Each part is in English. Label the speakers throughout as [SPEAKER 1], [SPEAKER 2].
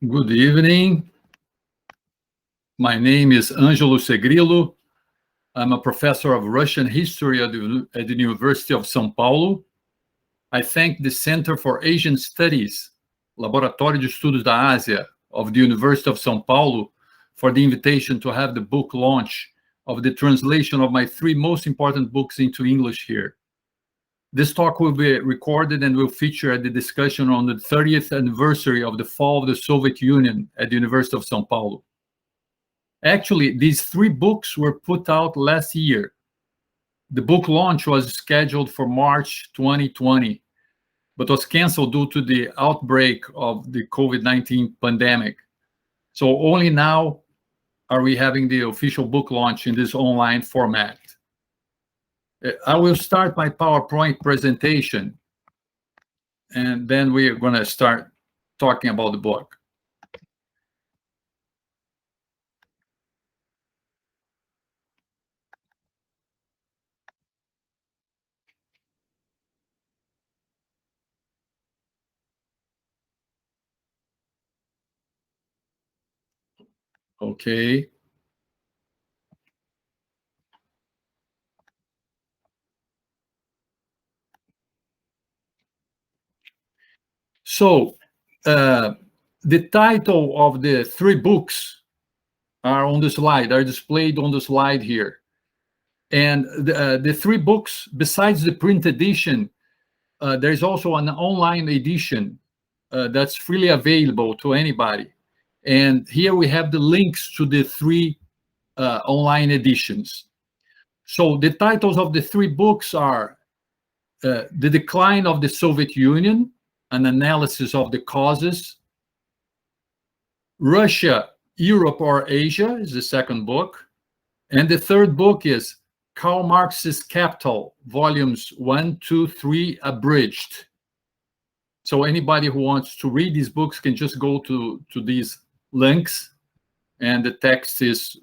[SPEAKER 1] Good evening. My name is Angelo Segrillo. I'm a professor of Russian history at the University of São Paulo. I thank the Center for Asian Studies, Laboratório de Estudos da Ásia of the University of São Paulo, for the invitation to have the book launch of the translation of my three most important books into English here. This talk will be recorded and will feature at the discussion on the 30th anniversary of the fall of the Soviet Union at the University of São Paulo. Actually, these three books were put out last year. The book launch was scheduled for March 2020, but was canceled due to the outbreak of the COVID-19 pandemic. So only now are we having the official book launch in this online format. I will start my PowerPoint presentation, and then we are going to start talking about the book. Okay. So the title of the three books are on the slide, are displayed on the slide here. And the three books, besides the print edition, there's also an online edition that's freely available to anybody. And here we have the links to the three online editions. So the titles of the three books are The Decline of the Soviet Union, an analysis of the causes. Russia, Europe or Asia is the second book. And the third book is Karl Marx's Capital, volumes 1, 2, 3, Abridged. So anybody who wants to read these books can just go to these links, and the text is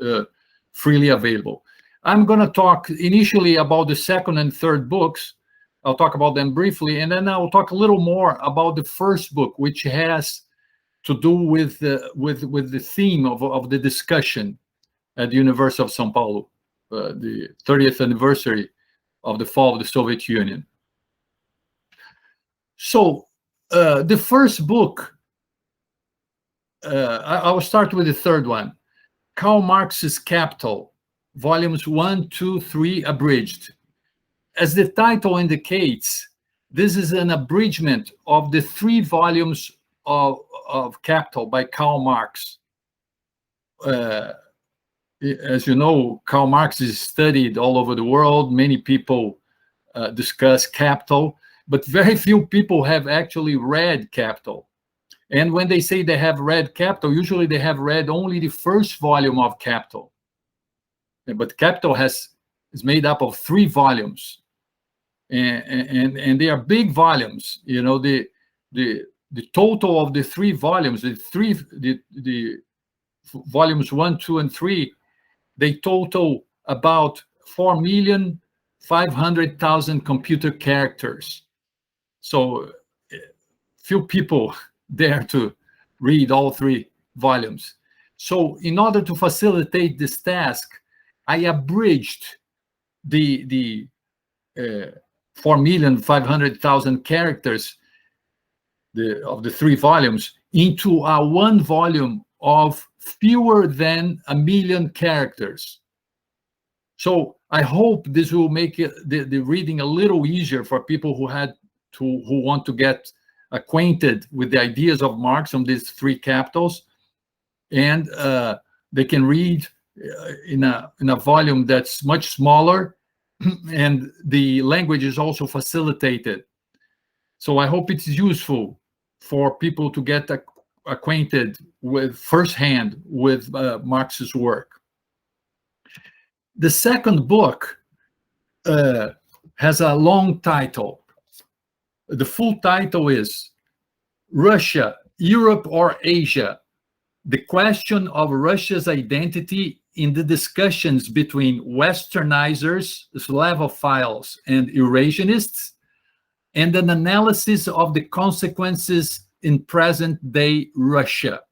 [SPEAKER 1] freely available. I'm going to talk initially about the second and third books. I'll talk about them briefly, and then I'll talk a little more about the first book, which has to do with the theme of the discussion at the University of São Paulo, the 30th anniversary of the fall of the Soviet Union. So the first book, I will start with the third one, Karl Marx's Capital, volumes 1, 2, 3, Abridged. As the title indicates, this is an abridgment of the three volumes of Capital by Karl Marx. As you know, Karl Marx is studied all over the world. Many people discuss Capital, but very few people have actually read Capital. And when they say they have read Capital, usually they have read only the first volume of Capital. But Capital is made up of three volumes. And they are big volumes. You know, the total of the three volumes, the volumes 1, 2, and 3, they total about 4,500,000 computer characters. So few people dare to read all three volumes. So in order to facilitate this task, I abridged the 4,500,000 characters of the three volumes into a one volume of fewer than 1 million characters. So I hope this will make the reading a little easier for people who want to get acquainted with the ideas of Marx on these three capitals, and they can read in a volume that's much smaller, and the language is also facilitated. So I hope it's useful for people to get acquainted with firsthand with Marx's work. The second book has a long title. The full title is Russia, Europe or Asia, the question of Russia's identity in the discussions between Westernizers, Slavophiles, and Eurasianists, and an analysis of the consequences in present-day Russia.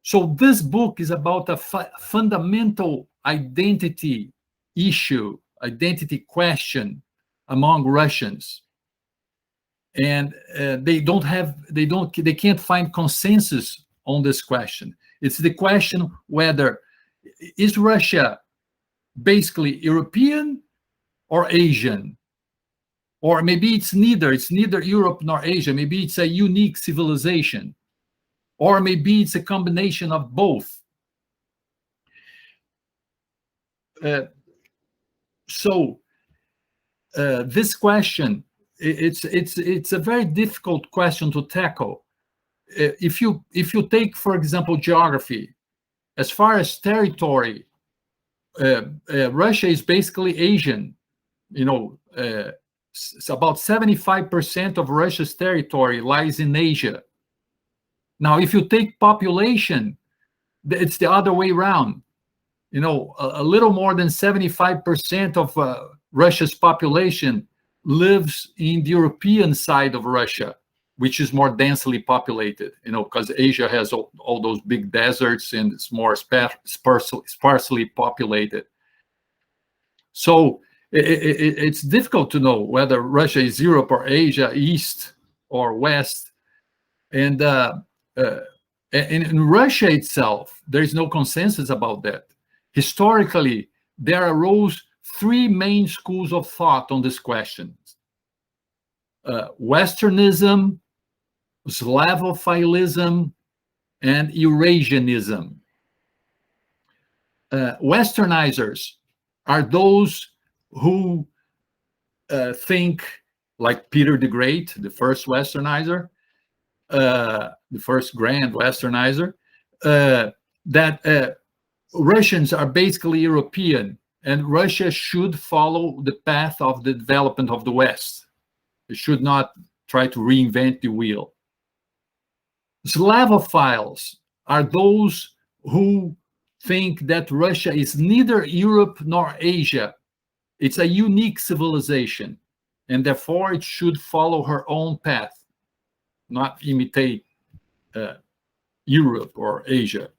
[SPEAKER 1] So this book is about a fundamental identity issue, identity question among Russians. And they can't find consensus on this question. It's the question whether is Russia basically European or Asian? Or maybe it's neither Europe nor Asia. Maybe it's a unique civilization. Or maybe it's a combination of both. So this question, it's a very difficult question to tackle. If you take, for example, geography, as far as territory, Russia is basically Asian. It's about 75% of Russia's territory lies in Asia. Now, if you take population, it's the other way around. A little more than 75% of Russia's population lives in the European side of Russia, which is more densely populated, because Asia has all those big deserts and it's more sparsely populated. So it's difficult to know whether Russia is Europe or Asia, East or West. And in Russia itself, there is no consensus about that. Historically, there arose three main schools of thought on this question. Westernism, Slavophilism, and Eurasianism. Westernizers are those who think, like Peter the Great, the first Westernizer, the first grand Westernizer, that Russians are basically European, and Russia should follow the path of the development of the West. It should not try to reinvent the wheel. Slavophiles are those who think that Russia is neither Europe nor Asia. It's a unique civilization, and therefore it should follow her own path, not imitate Europe or Asia.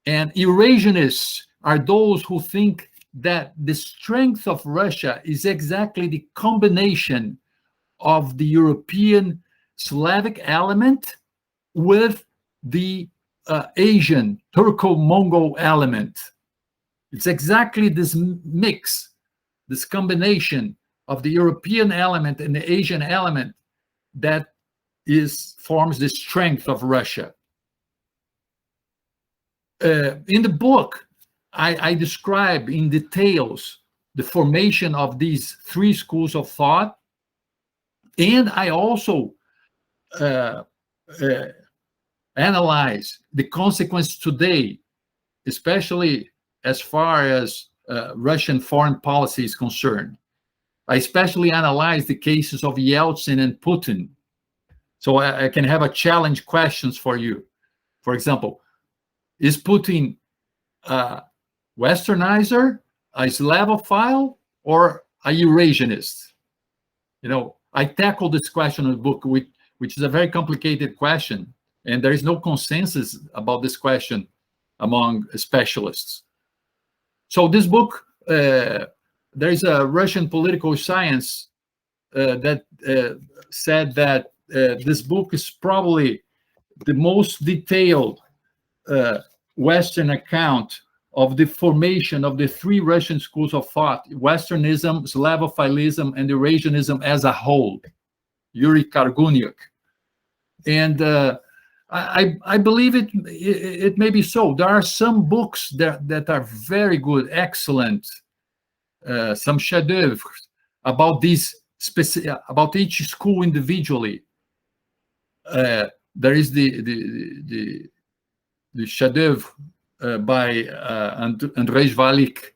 [SPEAKER 1] And Eurasianists are those who think that the strength of Russia is exactly the combination of the European Slavic element with the Asian Turco-Mongol element. It's exactly this mix, this combination of the European element and the Asian element that forms the strength of Russia. In the book, I describe in details the formation of these three schools of thought, and I also analyze the consequence today, especially as far as Russian foreign policy is concerned. I especially analyze the cases of Yeltsin and Putin, so I can have a challenge questions for you. For example, is Putin a Westernizer, a Slavophile, or a Eurasianist? I tackle this question in the book, which is a very complicated question, and there is no consensus about this question among specialists. So this book, there is a Russian political science that said that this book is probably the most detailed Western account of the formation of the three Russian schools of thought: Westernism, Slavophilism, and Eurasianism as a whole. Yuri Kargunyuk. And I believe it may be so. There are some books that are very good, excellent, some chefs-d'oeuvre about about each school individually. There is the chef-d'oeuvre by Andrzej Walik,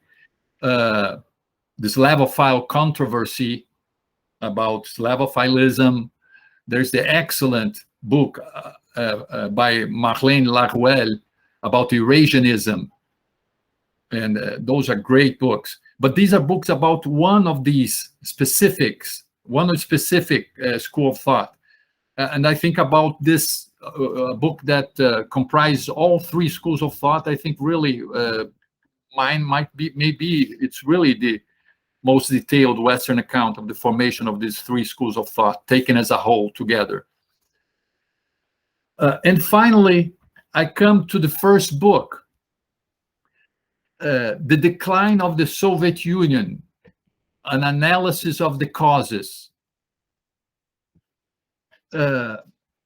[SPEAKER 1] the Slavophile controversy about Slavophilism. There's the excellent book by Marlène Laruelle about Eurasianism. And those are great books. But these are books about one of these specifics, one specific school of thought. And I think about this a book that comprises all three schools of thought. I think really mine maybe it's really the most detailed Western account of the formation of these three schools of thought, taken as a whole together. And finally, I come to the first book, The Decline of the Soviet Union, an analysis of the causes. In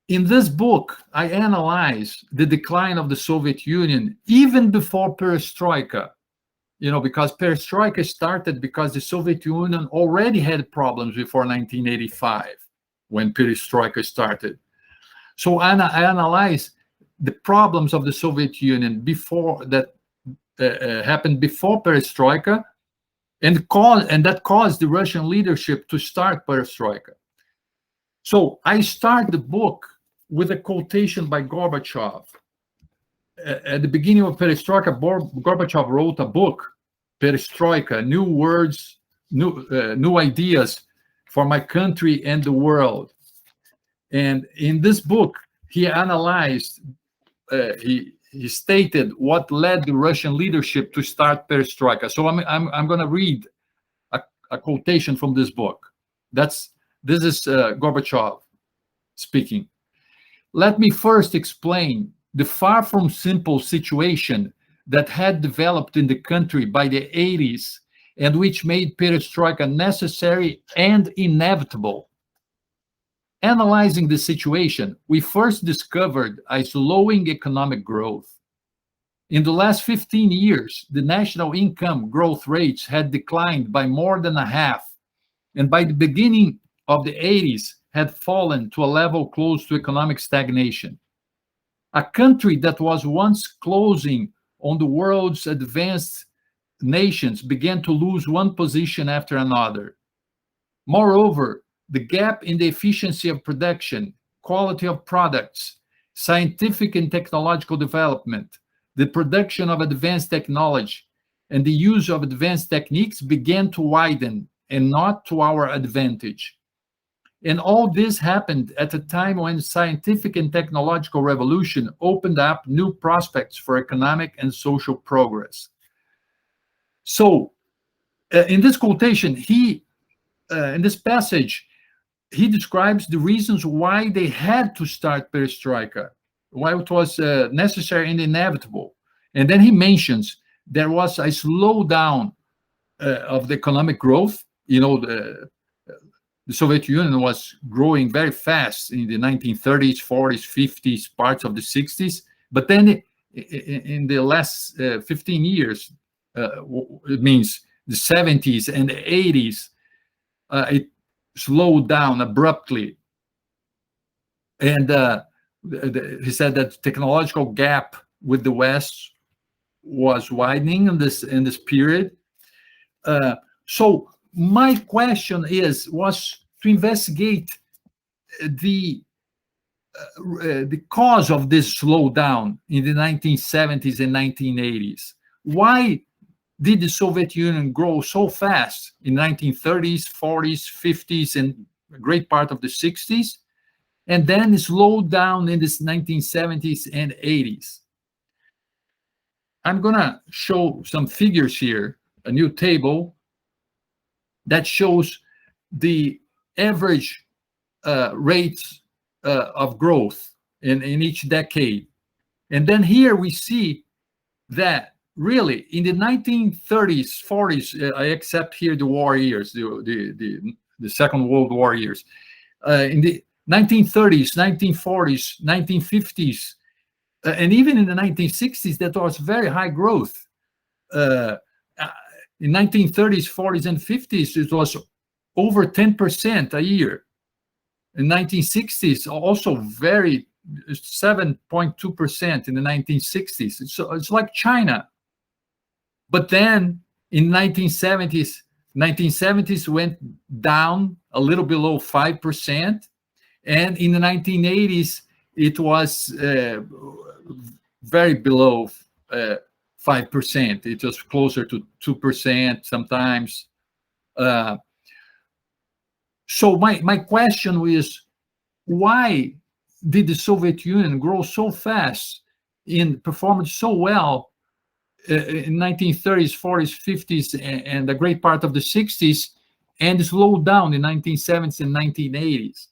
[SPEAKER 1] this book, I analyze the decline of the Soviet Union even before perestroika, because perestroika started because the Soviet Union already had problems before 1985 when perestroika started. So I analyze the problems of the Soviet Union before that happened before perestroika, and that caused the Russian leadership to start perestroika. So I start the book with a quotation by Gorbachev. At the beginning of perestroika, Gorbachev wrote a book, Perestroika, New Words, New Ideas for My Country and the World. And in this book, he analyzed, he stated what led the Russian leadership to start perestroika. So I'm going to read a quotation from this book. This is Gorbachev speaking. Let me first explain the far from simple situation that had developed in the country by the 80s and which made perestroika necessary and inevitable. Analyzing the situation, we first discovered a slowing economic growth. In the last 15 years, the national income growth rates had declined by more than a half, and by the beginning of the 80s had fallen to a level close to economic stagnation. A country that was once closing on the world's advanced nations began to lose one position after another. Moreover, the gap in the efficiency of production, quality of products, scientific and technological development, the production of advanced technology, and the use of advanced techniques began to widen, and not to our advantage. And all this happened at a time when scientific and technological revolution opened up new prospects for economic and social progress. So, in this quotation, in this passage, he describes the reasons why they had to start perestroika, why it was necessary and inevitable. And then he mentions there was a slowdown of the economic growth. The Soviet Union was growing very fast in the 1930s, 40s, 50s, parts of the 60s. But then in the last 15 years, it means the 70s and the 80s, it slowed down abruptly. And he said that the technological gap with the West was widening in this period. So my question was to investigate the cause of this slowdown in the 1970s and 1980s. Why did the Soviet Union grow so fast in 1930s, 40s, 50s, and a great part of the 60s, and then slowed down in the 1970s and 80s? I'm going to show some figures here, a new table that shows the average rates of growth in each decade. And then here we see that really in the 1930s, 40s, I accept here the war years, the Second World War years. In the 1930s, 1940s, 1950s, and even in the 1960s, that was very high growth. In 1930s, 40s, and 50s, it was over 10% a year. In 1960s, also very 7.2% in the 1960s. It's like China. But then in 1970s went down a little below 5%. And in the 1980s, it was very below 5%. It was closer to 2% sometimes. So my question is, why did the Soviet Union grow so fast and performed so well in 1930s, 40s, 50s, and a great part of the 60s, and slowed down in 1970s and 1980s?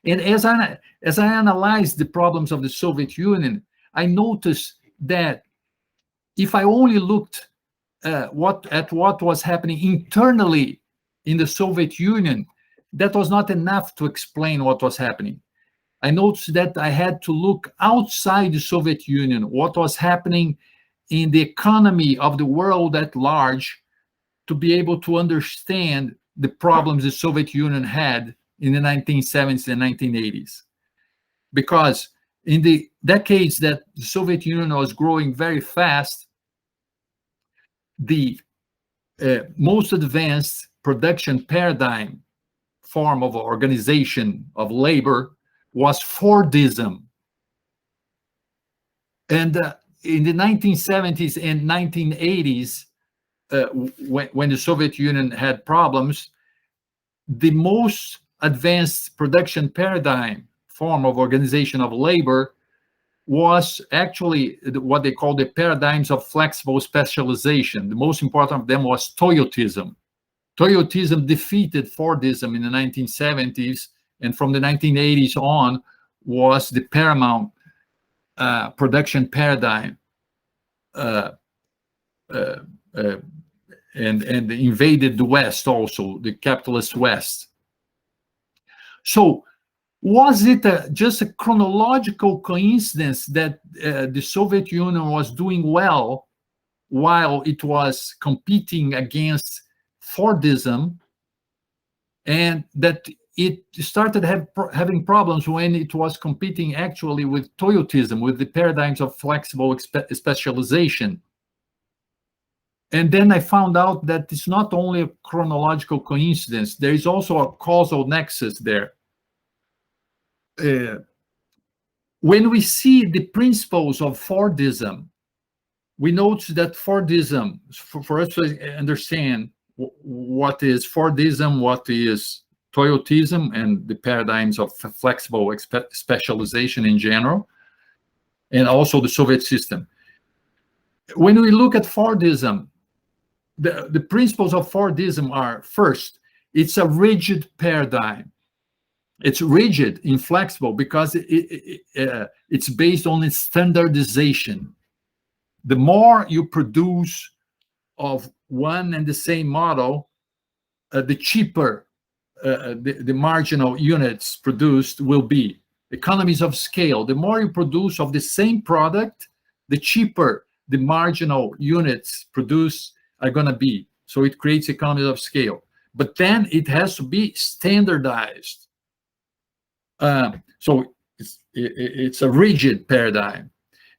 [SPEAKER 1] And as I analyzed the problems of the Soviet Union, I noticed that if I only looked at what was happening internally in the Soviet Union, that was not enough to explain what was happening. I noticed that I had to look outside the Soviet Union, what was happening in the economy of the world at large, to be able to understand the problems the Soviet Union had in the 1970s and 1980s. Because in the decades that the Soviet Union was growing very fast, the most advanced production paradigm form of organization of labor was Fordism. And in the 1970s and 1980s, when the Soviet Union had problems, the most advanced production paradigm form of organization of labor was actually what they call the paradigms of flexible specialization. The most important of them was Toyotism. Toyotism defeated Fordism in the 1970s, and from the 1980s on was the paramount production paradigm, and invaded the West also, the capitalist West. So was it just a chronological coincidence that the Soviet Union was doing well while it was competing against Fordism, and that it started having problems when it was competing actually with Toyotism, with the paradigms of flexible specialization? And then I found out that it's not only a chronological coincidence, there is also a causal nexus there. When we see the principles of Fordism, we notice that Fordism, for us to understand what is Fordism, what is Toyotism, and the paradigms of flexible specialization in general, and also the Soviet system. When we look at Fordism, the principles of Fordism are, first, it's a rigid paradigm. It's rigid, inflexible, because it's based on its standardization. The more you produce of one and the same model, the cheaper the marginal units produced will be. Economies of scale. The more you produce of the same product, the cheaper the marginal units produced are going to be. So it creates economies of scale. But then it has to be standardized. So it's a rigid paradigm.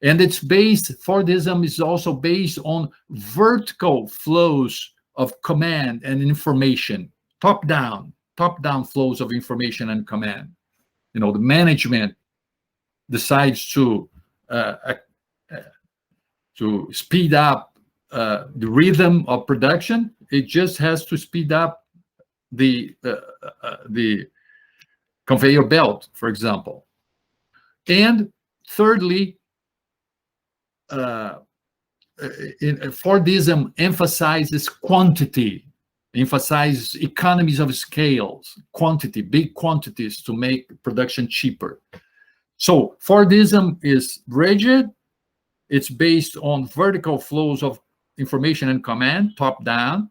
[SPEAKER 1] And it's based, Fordism is also based on vertical flows of command and information, top-down flows of information and command. You know, the management decides to speed up the rhythm of production. It just has to speed up the conveyor belt, for example. And thirdly, Fordism emphasizes quantity, emphasizes economies of scales, quantity, big quantities to make production cheaper. So Fordism is rigid. It's based on vertical flows of information and command, top down,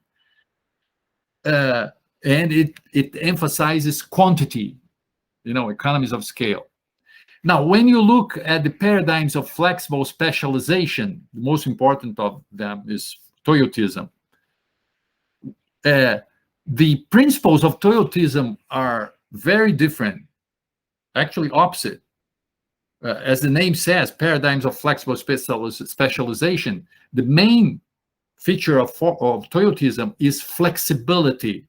[SPEAKER 1] and it emphasizes quantity, you know, economies of scale. Now, when you look at the paradigms of flexible specialization, the most important of them is Toyotism. The principles of Toyotism are very different, actually opposite. As the name says, paradigms of flexible specialization, the main feature of Toyotism is flexibility.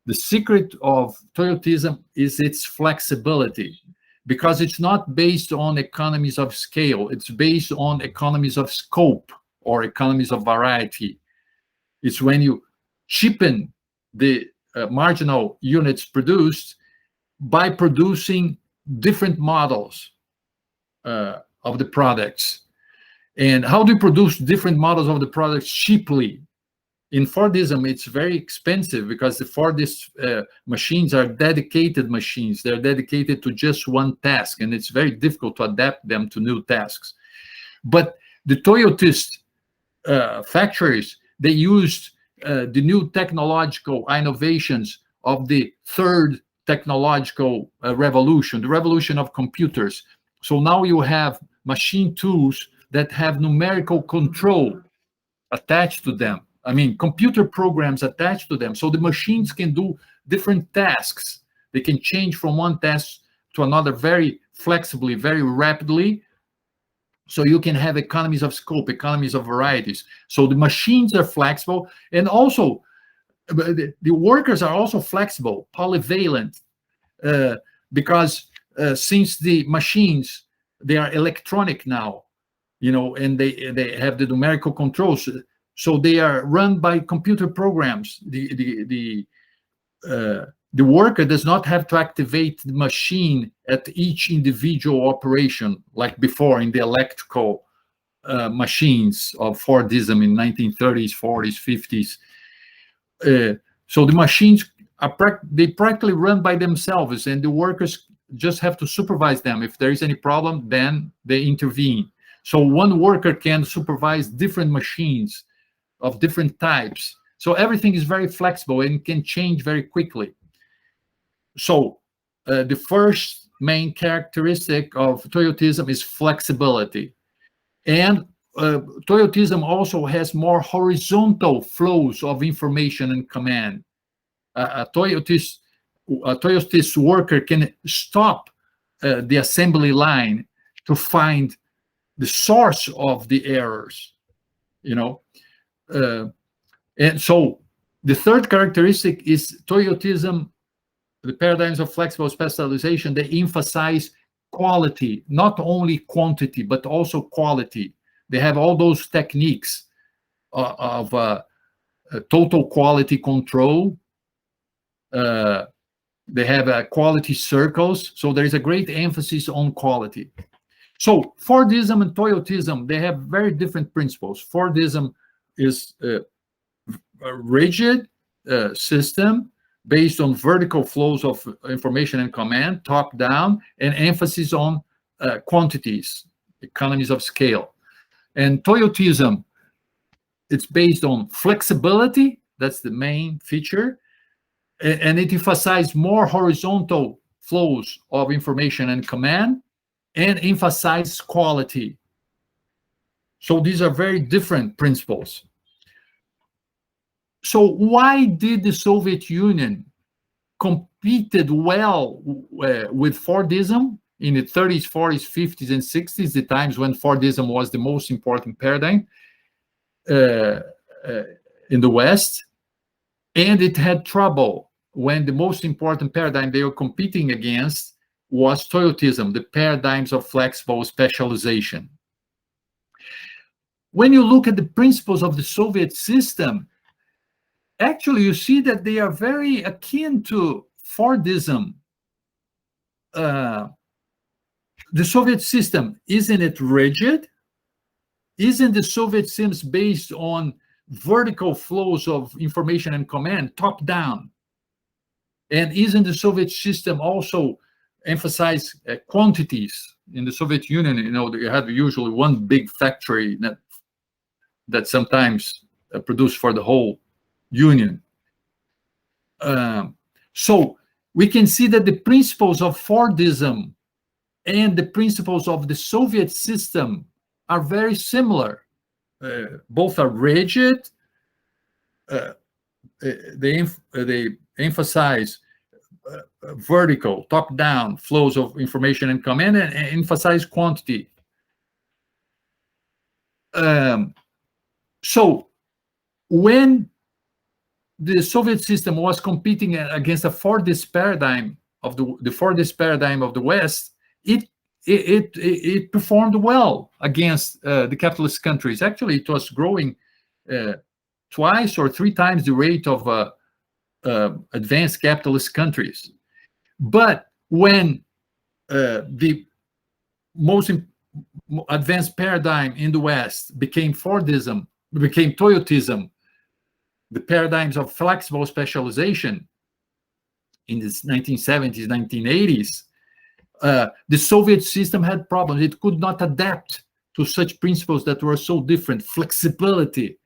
[SPEAKER 1] The secret of Toyotism is its flexibility, because it's not based on economies of scale. It's based on economies of scope or economies of variety. It's when you cheapen the marginal units produced by producing different models of the products. And how do you produce different models of the products cheaply? In Fordism, it's very expensive because the Fordist machines are dedicated machines. They're dedicated to just one task, and it's very difficult to adapt them to new tasks. But the Toyotist factories, they used the new technological innovations of the third technological revolution, the revolution of computers. So now you have machine tools that have numerical control attached to them. I mean, computer programs attached to them. So the machines can do different tasks. They can change from one task to another very flexibly, very rapidly. So you can have economies of scope, economies of varieties. So the machines are flexible. And also, the workers are also flexible, polyvalent, because since the machines, they are electronic now, and they have the numerical controls. So they are run by computer programs. The worker does not have to activate the machine at each individual operation like before in the electrical machines of Fordism in 1930s, 40s, 50s. So the machines they practically run by themselves, and the workers just have to supervise them. If there is any problem, then they intervene. So one worker can supervise different machines of different types. So everything is very flexible and can change very quickly. So the first main characteristic of Toyotism is flexibility. And Toyotism also has more horizontal flows of information and command. A Toyotist worker can stop the assembly line to find the source of the errors, and so the third characteristic is Toyotism, the paradigms of flexible specialization. They emphasize quality, not only quantity, but also quality. They have all those techniques of total quality control. They have quality circles. So there is a great emphasis on quality. So Fordism and Toyotism, they have very different principles. Fordism is a rigid system based on vertical flows of information and command, top down, and emphasis on quantities, economies of scale. And Toyotism, it's based on flexibility. That's the main feature. And it emphasizes more horizontal flows of information and command, and emphasize quality. So these are very different principles. So why did the Soviet Union competed well with Fordism in the 30s, 40s, 50s, and 60s, the times when Fordism was the most important paradigm in the West, and it had trouble when the most important paradigm they were competing against was Toyotism, the paradigms of flexible specialization. When you look at the principles of the Soviet system, actually you see that they are very akin to Fordism. The Soviet system, isn't it rigid? Isn't the Soviet system based on vertical flows of information and command, top down? And isn't the Soviet system also emphasize quantities? In the Soviet Union, you had usually one big factory that sometimes produced for the whole union. So we can see that the principles of Fordism and the principles of the Soviet system are very similar. Both are rigid. They emphasize vertical, top-down flows of information and command, and emphasize quantity. So when the Soviet system was competing against a Fordist paradigm of the Fordist paradigm of the West, it performed well against the capitalist countries. Actually, it was growing twice or three times the rate of advanced capitalist countries. But when the most advanced paradigm in the West became Fordism, became Toyotism, the paradigms of flexible specialization in the 1970s, 1980s. The Soviet system had problems. It could not adapt to such principles that were so different. Flexibility,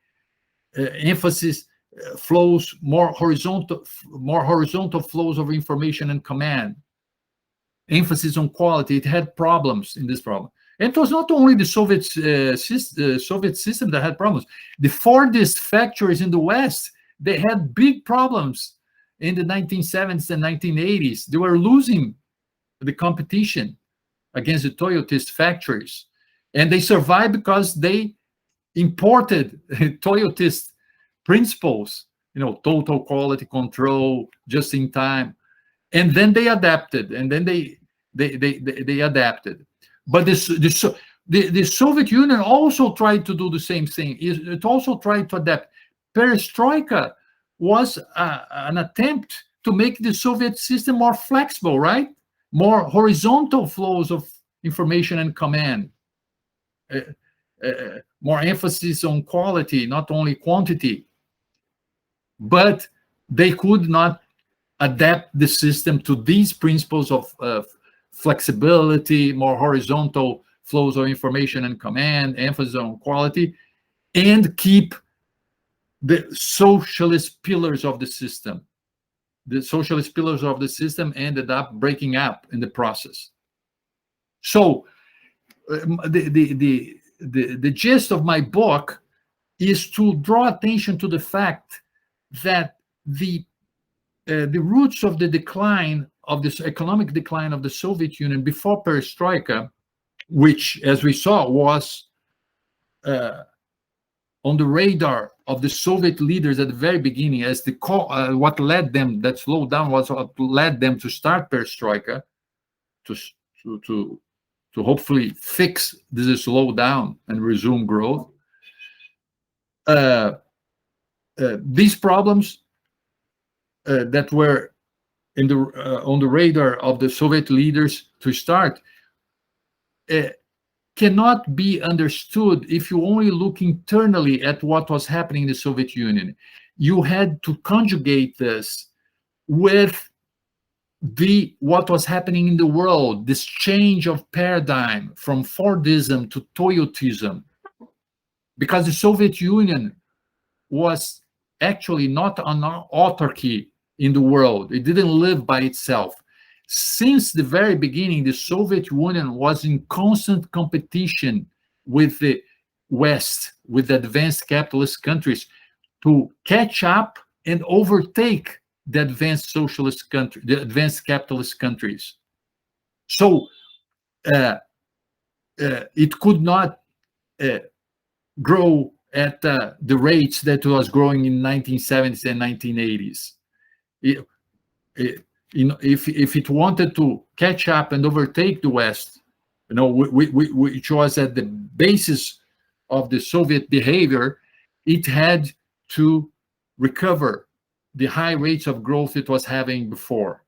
[SPEAKER 1] emphasis, flows, more horizontal flows of information and command, emphasis on quality. It had problems in this problem. And it was not only the Soviet system that had problems. The Fordist factories in the West, they had big problems in the 1970s and 1980s. They were losing the competition against the Toyotist factories. And they survived because they imported Toyotist principles, total quality control, just in time. And then they adapted, and then they adapted. But the Soviet Union also tried to do the same thing. It also tried to adapt. Perestroika was an attempt to make the Soviet system more flexible, right? More horizontal flows of information and command. More emphasis on quality, not only quantity. But they could not adapt the system to these principles of flexibility, more horizontal flows of information and command, emphasis on quality, and keep the socialist pillars of the system. The socialist pillars of the system ended up breaking up in the process. So the gist of my book is to draw attention to the fact that the roots of the decline of this economic decline of the Soviet Union before Perestroika, which, as we saw, was on the radar of the Soviet leaders at the very beginning, as what led them, that slowdown was what led them to start Perestroika, to hopefully fix this slowdown and resume growth. These problems that were on the radar of the Soviet leaders to start cannot be understood if you only look internally at what was happening in the Soviet Union. You had to conjugate this with what was happening in the world, this change of paradigm from Fordism to Toyotism, because the Soviet Union was actually not an autarky in the world. It didn't live by itself. Since the very beginning, the Soviet Union was in constant competition with the West, with the advanced capitalist countries, to catch up and overtake the advanced socialist country, the advanced capitalist countries. So it could not grow at the rates that it was growing in 1970s and 1980s. If it wanted to catch up and overtake the West, which was at the basis of the Soviet behavior, it had to recover the high rates of growth it was having before.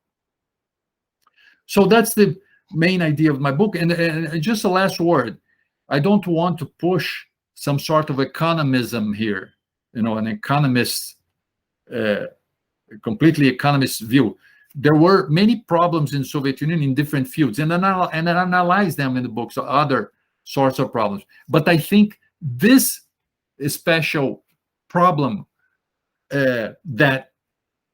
[SPEAKER 1] So that's the main idea of my book. And just a last word, I don't want to push some sort of economism here, an economist, completely economist view. There were many problems in the Soviet Union in different fields, and I analyze them in the books, other sorts of problems. But I think this special problem, that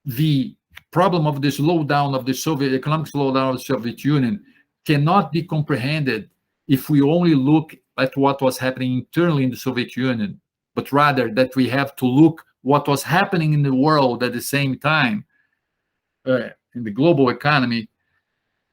[SPEAKER 1] the problem of the slowdown of the economic slowdown of the Soviet Union cannot be comprehended if we only look at what was happening internally in the Soviet Union, but rather that we have to look what was happening in the world at the same time, in the global economy.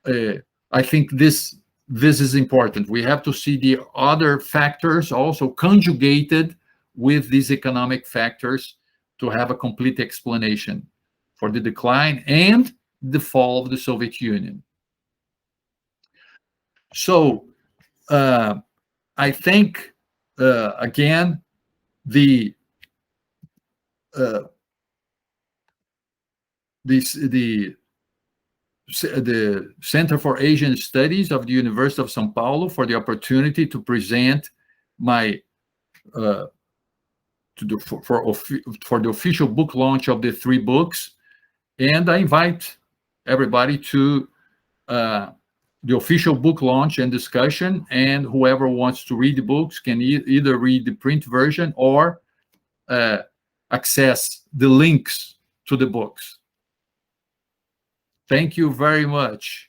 [SPEAKER 1] I think this is important. We have to see the other factors also conjugated with these economic factors to have a complete explanation for the decline and the fall of the Soviet Union. So I think, again, the the Center for Asian Studies of the University of São Paulo for the opportunity to present my for the official book launch of the 3 books. And I invite everybody to the official book launch and discussion, and whoever wants to read the books can either read the print version or access the links to the books. Thank you very much.